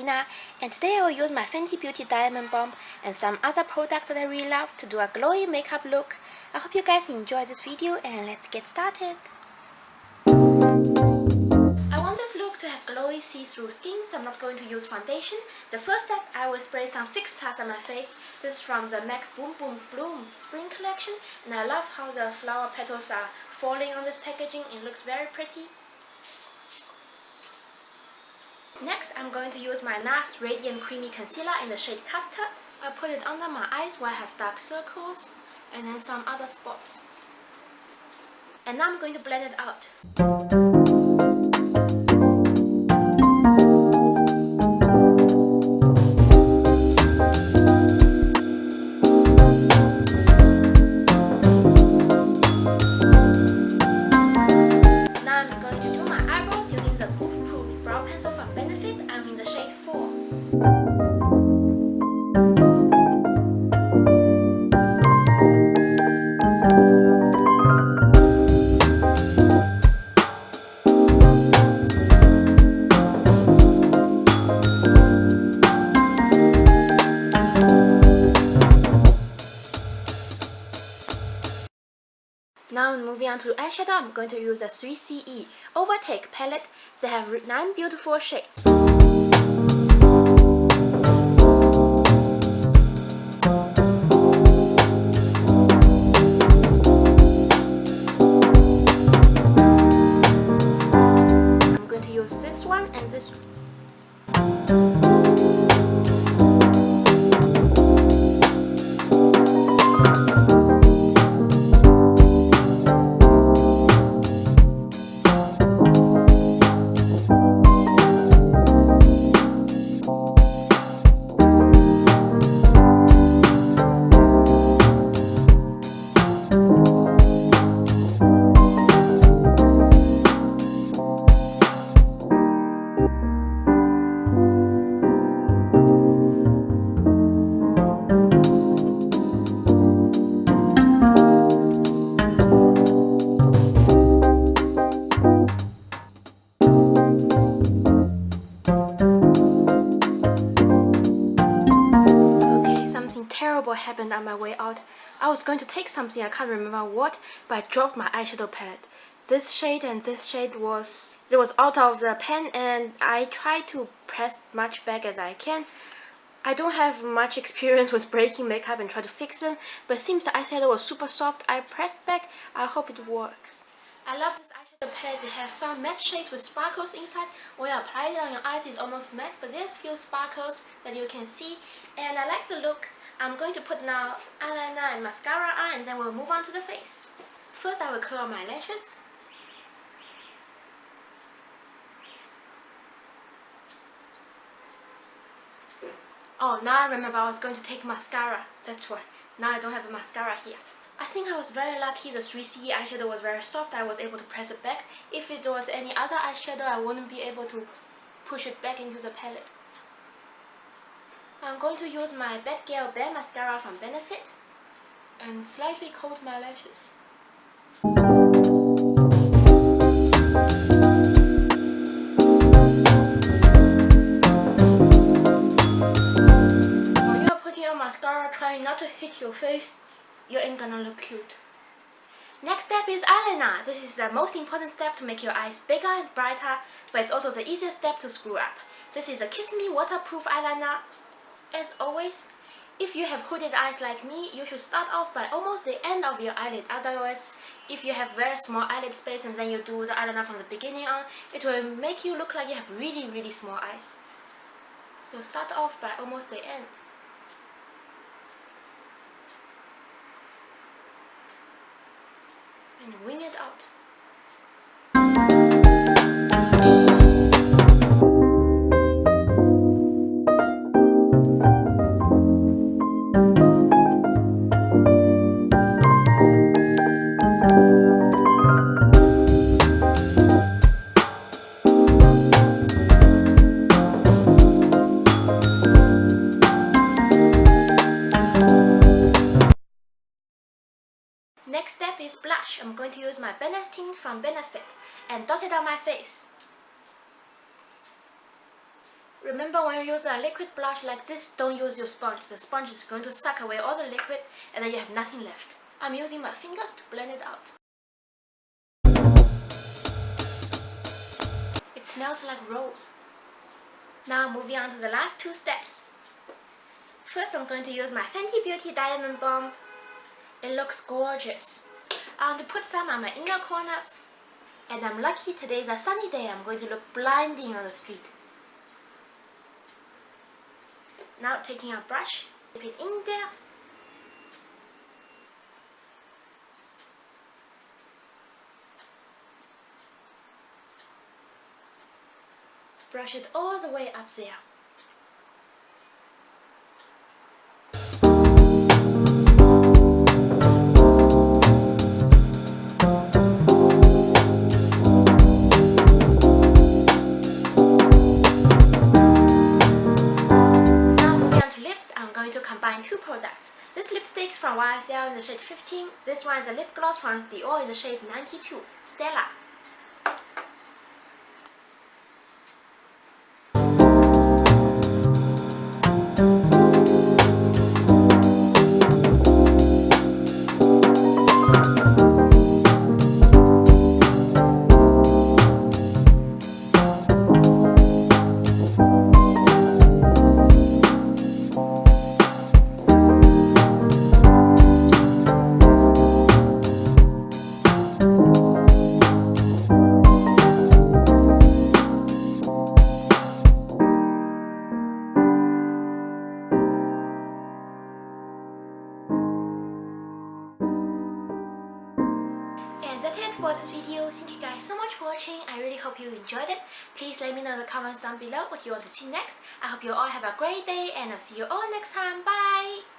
Palina, and today I will use my Fenty Beauty Diamond Bomb and some other products that I really love to do a glowy makeup look. I hope you guys enjoy this video and let's get started. I want this look to have glowy see-through skin, so I'm not going to use foundation. The first step, I will spray some Fix Plus on my face. This is from the M.A.C Boom Boom Bloom Spring Collection, and I love how the flower petals are falling on this packaging. It looks very pretty. Next, I'm going to use my NARS Radiant Creamy Concealer in the shade Custard. I put it under my eyes where I have dark circles and then some other spots. And now I'm going to blend it out. Now I'm going to do my eyebrows using the Goof brow pencil from Benetint. I'm in the shade 4. Now moving on to eyeshadow, I'm going to use a 3CE OVERTAKE palette. They have 9 beautiful shades. I'm going to use this one and this one. Terrible happened on my way out. I was going to take something, I can't remember what, but I dropped my eyeshadow palette. This shade and this shade was out of the pen, and I tried to press much back as I can. I don't have much experience with breaking makeup and try to fix them, but since the eyeshadow was super soft, I pressed back. I hope it works. I love this eyeshadow palette. They have some matte shades with sparkles inside. When you apply it on your eyes, it's almost matte, but there's few sparkles that you can see, and I like the look. I'm going to put now eyeliner and mascara on, and then we'll move on to the face. First, I will curl my lashes. Oh, now I remember I was going to take mascara. That's why. Now I don't have a mascara here. I think I was very lucky. The 3CE eyeshadow was very soft. I was able to press it back. If it was any other eyeshadow, I wouldn't be able to push it back into the palette. I'm going to use my BadGal Bang Mascara from Benefit and slightly coat my lashes. When you are putting on mascara, try not to hit your face. You ain't gonna look cute. Next step is eyeliner. This is the most important step to make your eyes bigger and brighter, but it's also the easiest step to screw up. This is a Kiss Me waterproof eyeliner. As always, if you have hooded eyes like me, you should start off by almost the end of your eyelid. Otherwise, if you have very small eyelid space and then you do the eyeliner from the beginning on, it will make you look like you have really small eyes. So start off by almost the end. And wing it out. Next step is blush. I'm going to use my Benetint from Benefit and dot it on my face. Remember, when you use a liquid blush like this, don't use your sponge. The sponge is going to suck away all the liquid and then you have nothing left. I'm using my fingers to blend it out. It smells like rose. Now moving on to the last two steps. First, I'm going to use my Fenty Beauty Diamond Bomb. It looks gorgeous. I'm going to put some on my inner corners. And I'm lucky today is a sunny day. I'm going to look blinding on the street. Now taking a brush, dip it in there. Brush it all the way up there. Combine two products. This lipstick is from YSL in the shade 15. This one is a lip gloss from Dior in the shade 92, Stella. That's it for this video. Thank you guys so much for watching. I really hope you enjoyed it. Please let me know in the comments down below what you want to see next. I hope you all have a great day and I'll see you all next time. Bye!